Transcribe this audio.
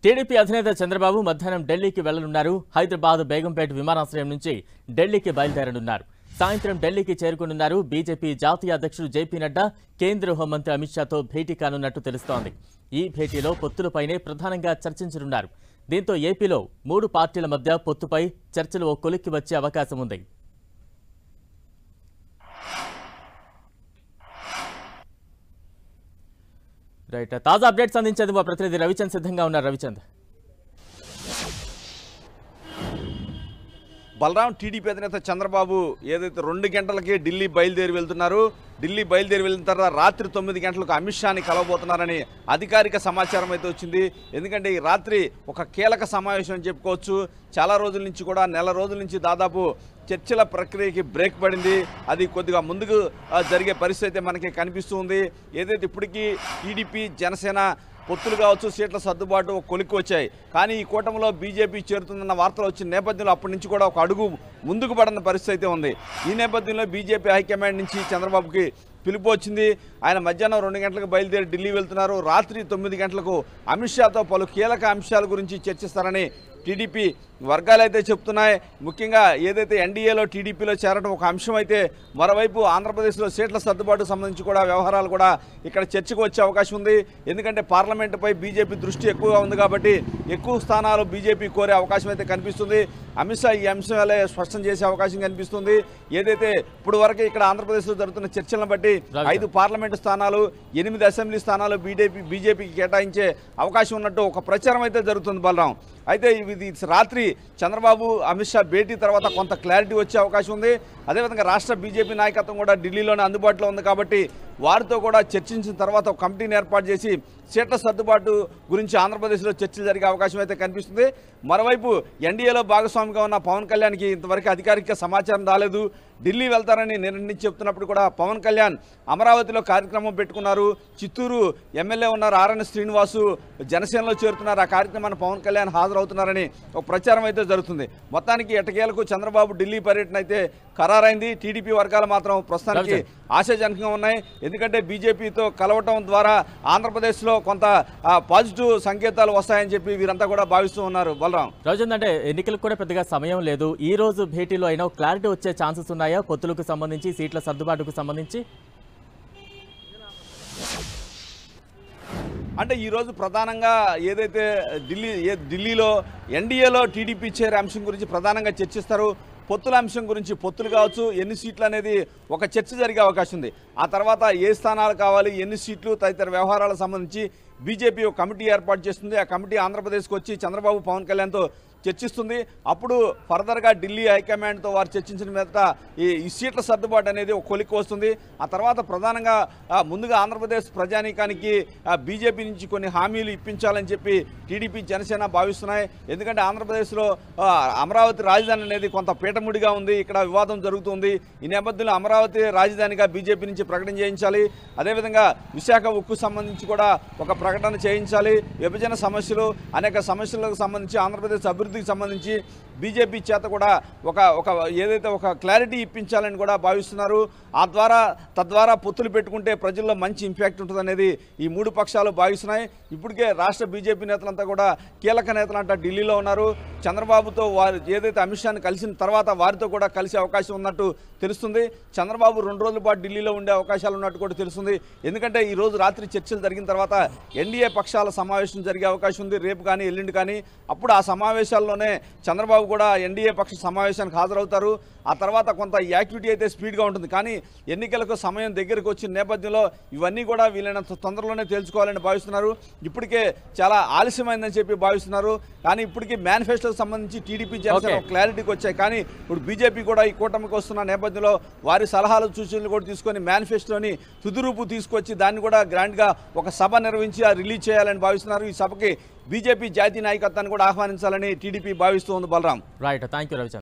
TDP అధినేత చంద్రబాబు మధ్యాహ్నం ఢిల్లీకి వెళ్లనున్నారు. హైదరాబాద్ బేగంపేట విమానాశ్రయం నుంచి ఢిల్లీకి బయలుదేరనున్నారు. సాయంత్రం ఢిల్లీకి చేరుకున్నారు. బీజేపీ జాతీయ అధ్యక్షుడు జేపీ నడ్డా కేంద్ర హోంమంత్రి అమిత్ షాతో భేటీ కానున్నట్టు తెలుస్తోంది. ఈ భేటీలో పొత్తులపైనే ప్రధానంగా చర్చించనున్నారు. దీంతో ఏపీలో 3 పార్టీల మధ్య పొత్తుపై చర్చలు ఓ కొలిక్కి వచ్చే అవకాశం ఉంది. రైట్, తాజా అప్డేట్స్ అందించేది మా ప్రతినిధి రవిచంద్ సిద్ధంగా ఉన్నారు. రవిచంద్, బలరాం టీడీపీ అధినేత చంద్రబాబు ఏదైతే 2 గంటలకే ఢిల్లీ బయలుదేరి వెళ్తున్నారు. ఢిల్లీ బయలుదేరి వెళ్ళిన తర్వాత రాత్రి 9 గంటలకు అమిత్ షాని కలవబోతున్నారని అధికారిక సమాచారం అయితే వచ్చింది. ఎందుకంటే ఈ రాత్రి ఒక కీలక సమావేశం అని చెప్పుకోవచ్చు. చాలా రోజుల నుంచి కూడా నెల రోజుల నుంచి దాదాపు చర్చల ప్రక్రియకి బ్రేక్ పడింది. అది కొద్దిగా ముందుకు జరిగే పరిస్థితి అయితే మనకి కనిపిస్తుంది. ఏదైతే ఇప్పటికీ టీడీపీ జనసేన పొత్తులు కావచ్చు, సీట్ల సర్దుబాటు కొలిక్కి వచ్చాయి. కానీ ఈ కూటమిలో బీజేపీ చేరుతుందన్న వార్తలు వచ్చిన నేపథ్యంలో అప్పటి నుంచి కూడా ఒక అడుగు ముందుకు పడిన పరిస్థితి అయితే ఉంది. ఈ నేపథ్యంలో బీజేపీ హైకమాండ్ నుంచి చంద్రబాబుకి పిలుపు వచ్చింది. ఆయన మధ్యాహ్నం 2 గంటలకు బయలుదేరి ఢిల్లీ వెళ్తున్నారు. రాత్రి 9 గంటలకు అమిత్ షాతో పలు కీలక అంశాల గురించి చర్చిస్తారని టీడీపీ వర్గాలు అయితే చెప్తున్నాయి. ముఖ్యంగా ఏదైతే ఎన్డీఏలో టీడీపీలో చేరడం ఒక అంశం అయితే, మరోవైపు ఆంధ్రప్రదేశ్లో సీట్ల సర్దుబాటు సంబంధించి కూడా వ్యవహారాలు కూడా ఇక్కడ చర్చకు వచ్చే అవకాశం ఉంది. ఎందుకంటే పార్లమెంటుపై బీజేపీ దృష్టి ఎక్కువగా ఉంది కాబట్టి ఎక్కువ స్థానాలు బీజేపీ కోరే అవకాశం అయితే కనిపిస్తుంది. అమిత్ షా ఈ అంశాలే స్పష్టం చేసే అవకాశం కనిపిస్తుంది. ఏదైతే ఇప్పుడు వరకు ఇక్కడ ఆంధ్రప్రదేశ్లో జరుగుతున్న చర్చలను బట్టి 5 పార్లమెంటు స్థానాలు, 8 అసెంబ్లీ స్థానాలు బీజేపీకి కేటాయించే అవకాశం ఉన్నట్టు ఒక ప్రచారం అయితే జరుగుతుంది బలరాం. అయితే ఇది రాత్రి చంద్రబాబు అమిత్ షా భేటీ తర్వాత కొంత క్లారిటీ వచ్చే అవకాశం ఉంది. అదేవిధంగా రాష్ట్ర బీజేపీ నాయకత్వం కూడా ఢిల్లీలోనే అందుబాటులో ఉంది కాబట్టి వారితో కూడా చర్చించిన తర్వాత ఒక కమిటీని ఏర్పాటు చేసి సీట్ల సర్దుబాటు గురించి ఆంధ్రప్రదేశ్లో చర్చలు జరిగే అవకాశం అయితే కనిపిస్తుంది. మరోవైపు ఎన్డీఏలో భాగస్వామిగా ఉన్న పవన్ కళ్యాణ్కి ఇంతవరకు అధికారిక సమాచారం రాలేదు. ఢిల్లీ వెళ్తారని నిర్ణయించి చెప్తున్నప్పుడు కూడా పవన్ కళ్యాణ్ అమరావతిలో కార్యక్రమం పెట్టుకున్నారు. చిత్తూరు ఎమ్మెల్యే ఉన్నారు ఆర్ఎన్ శ్రీనివాసు జనసేనలో చేరుతున్నారు. ఆ కార్యక్రమాన్ని పవన్ కళ్యాణ్ హాజరవుతున్నారని ఒక ప్రచారం అయితే జరుగుతుంది. మొత్తానికి ఎట్టకేలకు చంద్రబాబు ఢిల్లీ పర్యటన అయితే ఖరారైంది. టీడీపీ వర్గాలు మాత్రం ప్రస్తుతానికి ఆశాజనకంగా ఉన్నాయి. ఎందుకంటే బీజేపీతో కలవటం ద్వారా ఆంధ్రప్రదేశ్లో కొంత పాజిటివ్ సంకేతాలు వస్తాయని చెప్పి వీరంతా కూడా భావిస్తూ ఉన్నారు. బలరాం, రవిచంద్, అంటే ఎన్నికలకు కూడా పెద్దగా సమయం లేదు. ఈ రోజు భేటీలో అయినా క్లారిటీ వచ్చే ఛాన్సెస్ ఉన్నాయా పొత్తులకు సంబంధించి, సీట్ల సర్దుబాటుకు సంబంధించి? అంటే ఈరోజు ప్రధానంగా ఏదైతే ఢిల్లీలో ఎన్డీఏలో టీడీపీ చేరే అంశం గురించి ప్రధానంగా చర్చిస్తారు. పొత్తుల అంశం గురించి, పొత్తులు కావచ్చు, ఎన్ని సీట్లు అనేది ఒక చర్చ జరిగే అవకాశం ఉంది. ఆ తర్వాత ఏ స్థానాలు కావాలి, ఎన్ని సీట్లు తదితర వ్యవహారాలకు సంబంధించి బీజేపీ ఒక కమిటీ ఏర్పాటు చేస్తుంది. ఆ కమిటీ ఆంధ్రప్రదేశ్కి వచ్చి చంద్రబాబు పవన్ కళ్యాణ్తో చర్చిస్తుంది. అప్పుడు ఫర్దర్గా ఢిల్లీ హైకమాండ్తో వారు చర్చించిన మీదట ఈ సీట్ల సర్దుబాటు అనేది ఒక కొలిక్కి వస్తుంది. ఆ తర్వాత ప్రధానంగా ముందుగా ఆంధ్రప్రదేశ్ ప్రజానీకానికి బీజేపీ నుంచి కొన్ని హామీలు ఇప్పించాలని చెప్పి టీడీపీ జనసేన భావిస్తున్నాయి. ఎందుకంటే ఆంధ్రప్రదేశ్లో అమరావతి రాజధాని అనేది కొంత పీఠముడిగా ఉంది. ఇక్కడ వివాదం జరుగుతుంది. ఈ నేపథ్యంలో అమరావతి రాజధానిగా బీజేపీ నుంచి ప్రకటన చేయించాలి. అదేవిధంగా విశాఖ ఉక్కు సంబంధించి కూడా ఒక ప్రకటన చేయించాలి. విభజన సమస్యలు, అనేక సమస్యలకు సంబంధించి ఆంధ్రప్రదేశ్ అభివృద్ధికి సంబంధించి బీజేపీ చేత కూడా ఏదైతే ఒక క్లారిటీ ఇప్పించాలని కూడా భావిస్తున్నారు. తద్వారా పొత్తులు పెట్టుకుంటే ప్రజల్లో మంచి ఇంపాక్ట్ ఉంటుందనేది ఈ 3 పక్షాలు భావిస్తున్నాయి. ఇప్పటికే రాష్ట్ర బీజేపీ నేతలంతా కూడా కీలక నేతలంతా ఢిల్లీలో ఉన్నారు. చంద్రబాబుతో వారు ఏదైతే అమిత్ షాని కలిసిన తర్వాత వారితో కూడా కలిసే అవకాశం ఉన్నట్టు తెలుస్తుంది. చంద్రబాబు 2 రోజుల పాటు ఢిల్లీలో ఉండే అవకాశాలు ఉన్నట్టు కూడా తెలుస్తుంది. ఎందుకంటే ఈ రోజు రాత్రి చర్చలు జరిగిన తర్వాత ఎన్డీఏ పక్షాల సమావేశం జరిగే అవకాశం ఉంది, రేపు కానీ ఎల్లుండి కానీ. అప్పుడు ఆ సమావేశాల్లోనే చంద్రబాబు కూడా ఎన్డీఏ పక్ష సమావేశానికి హాజరవుతారు. ఆ తర్వాత కొంత యాక్టివిటీ అయితే స్పీడ్గా ఉంటుంది. కానీ ఎన్నికలకు సమయం దగ్గరకు వచ్చిన నేపథ్యంలో ఇవన్నీ కూడా వీలైనంత తొందరలోనే తేల్చుకోవాలని భావిస్తున్నారు. ఇప్పటికే చాలా ఆలస్యమైందని చెప్పి భావిస్తున్నారు. కానీ ఇప్పటికీ మేనిఫెస్టోకి సంబంధించి టీడీపీ జనసేన క్లారిటీకి వచ్చాయి. కానీ ఇప్పుడు బీజేపీ కూడా ఈ కూటమికి వస్తున్న నేపథ్యంలో వారి సలహాలు సూచనలు కూడా తీసుకొని మేనిఫెస్టోని తుదిరూపు తీసుకొచ్చి దాన్ని కూడా గ్రాండ్గా ఒక సభ నిర్వహించి రిలీజ్ చేయాలని భావిస్తున్నారు. ఈ సభకి బీజేపీ జాతీయ నాయకత్వాన్ని కూడా ఆహ్వానించాలని టీడీపీ భావిస్తూ ఉంది. Balaram, right, thank you Ravichand.